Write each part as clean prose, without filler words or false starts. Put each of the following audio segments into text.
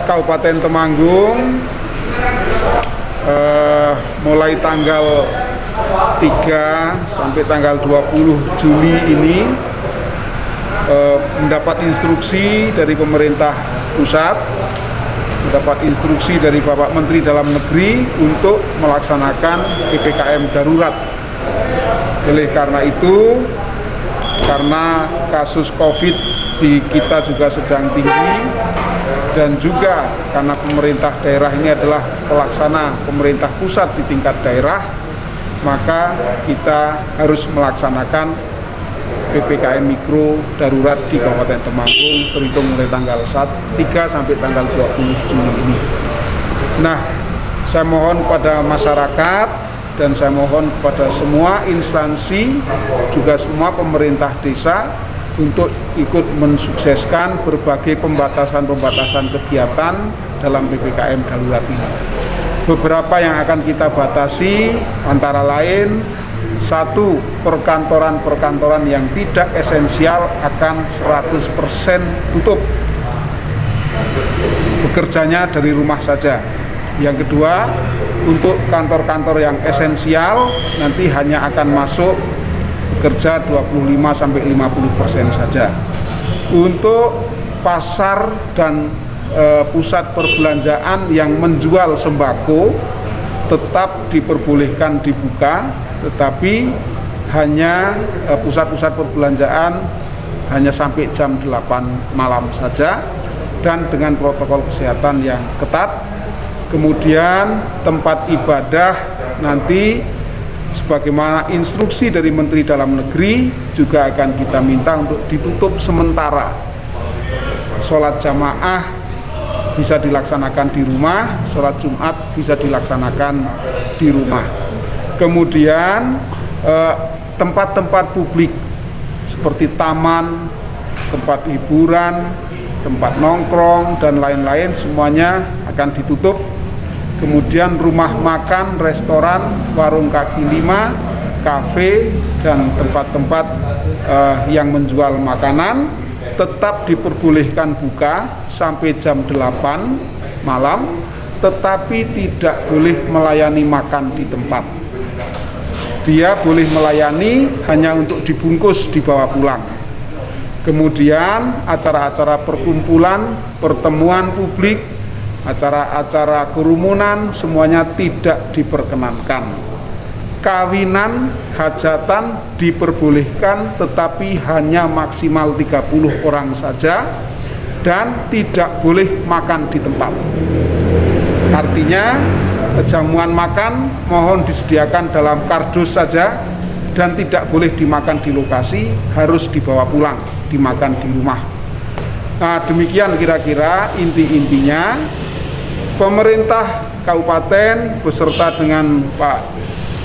Kabupaten Temanggung mulai tanggal 3 sampai tanggal 20 Juli ini mendapat instruksi dari pemerintah pusat, mendapat instruksi dari Bapak Menteri Dalam Negeri untuk melaksanakan PPKM darurat. Oleh karena itu, karena kasus COVID di kita juga sedang tinggi, dan juga karena pemerintah daerah ini adalah pelaksana pemerintah pusat di tingkat daerah, maka kita harus melaksanakan PPKM mikro darurat di Kabupaten Temanggung terhitung mulai tanggal 3 sampai tanggal 20 Juli ini. Nah, saya mohon pada masyarakat dan saya mohon kepada semua instansi, juga semua pemerintah desa untuk ikut mensukseskan berbagai pembatasan-pembatasan kegiatan dalam PPKM darurat ini. Beberapa yang akan kita batasi antara lain, 1, perkantoran-perkantoran yang tidak esensial akan 100% tutup, bekerjanya dari rumah saja. Yang kedua, untuk kantor-kantor yang esensial nanti hanya akan masuk bekerja 25-50% saja. Untuk pasar dan pusat perbelanjaan yang menjual sembako tetap diperbolehkan dibuka, tetapi hanya pusat-pusat perbelanjaan hanya sampai jam 8 malam saja dan dengan protokol kesehatan yang ketat. Kemudian tempat ibadah nanti sebagaimana instruksi dari Menteri Dalam Negeri juga akan kita minta untuk ditutup sementara. Sholat jamaah bisa dilaksanakan di rumah, sholat Jumat bisa dilaksanakan di rumah. Kemudian tempat-tempat publik seperti taman, tempat hiburan, tempat nongkrong dan lain-lain semuanya akan ditutup. Kemudian rumah makan, restoran, warung kaki lima, kafe dan tempat-tempat yang menjual makanan tetap diperbolehkan buka sampai jam 8 malam, tetapi tidak boleh melayani makan di tempat. Dia boleh melayani hanya untuk dibungkus dibawa pulang. Kemudian acara-acara perkumpulan, pertemuan publik, acara-acara kerumunan semuanya tidak diperkenankan. Kawinan, hajatan diperbolehkan tetapi hanya maksimal 30 orang saja dan tidak boleh makan di tempat. Artinya jamuan makan mohon disediakan dalam kardus saja dan tidak boleh dimakan di lokasi, harus dibawa pulang, dimakan di rumah. Nah, demikian kira-kira inti-intinya. Pemerintah kabupaten beserta dengan Pak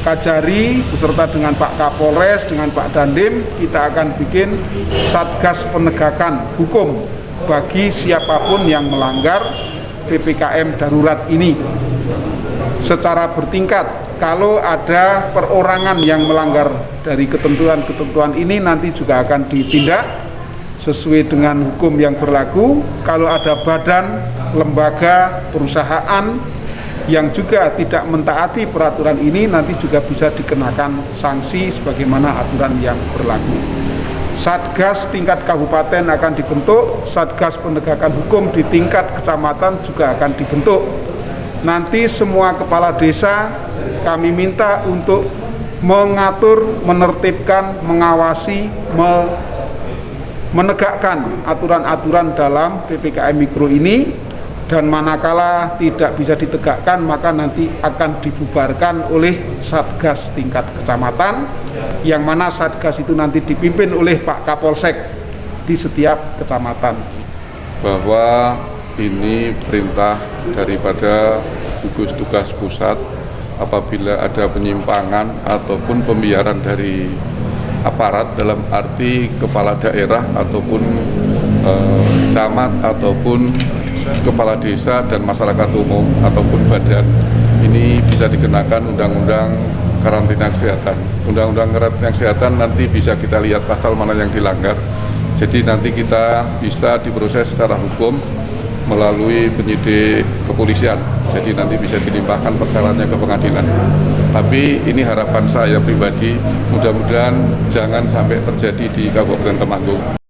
Kajari, beserta dengan Pak Kapolres, dengan Pak Dandim, kita akan bikin Satgas Penegakan Hukum bagi siapapun yang melanggar PPKM darurat ini secara bertingkat. Kalau ada perorangan yang melanggar dari ketentuan-ketentuan ini nanti juga akan ditindak sesuai dengan hukum yang berlaku. Kalau ada badan, lembaga, perusahaan yang juga tidak mentaati peraturan ini nanti juga bisa dikenakan sanksi sebagaimana aturan yang berlaku. Satgas tingkat kabupaten akan dibentuk, Satgas Penegakan Hukum di tingkat kecamatan juga akan dibentuk. Nanti semua kepala desa kami minta untuk mengatur, menertibkan, mengawasi, menegakkan aturan-aturan dalam PPKM Mikro ini, dan manakala tidak bisa ditegakkan maka nanti akan dibubarkan oleh Satgas tingkat kecamatan, yang mana Satgas itu nanti dipimpin oleh Pak Kapolsek di setiap kecamatan. Bahwa ini perintah daripada gugus tugas pusat, apabila ada penyimpangan ataupun pembiaran dari aparat dalam arti kepala daerah ataupun camat ataupun kepala desa dan masyarakat umum ataupun badan, ini bisa dikenakan undang-undang karantina kesehatan. Undang-undang karantina kesehatan nanti bisa kita lihat pasal mana yang dilanggar. Jadi nanti kita bisa diproses secara hukum melalui penyidik kepolisian. Jadi nanti bisa dilimpahkan perkaranya ke pengadilan. Tapi ini harapan saya pribadi, mudah-mudahan jangan sampai terjadi di Kabupaten Temanggung.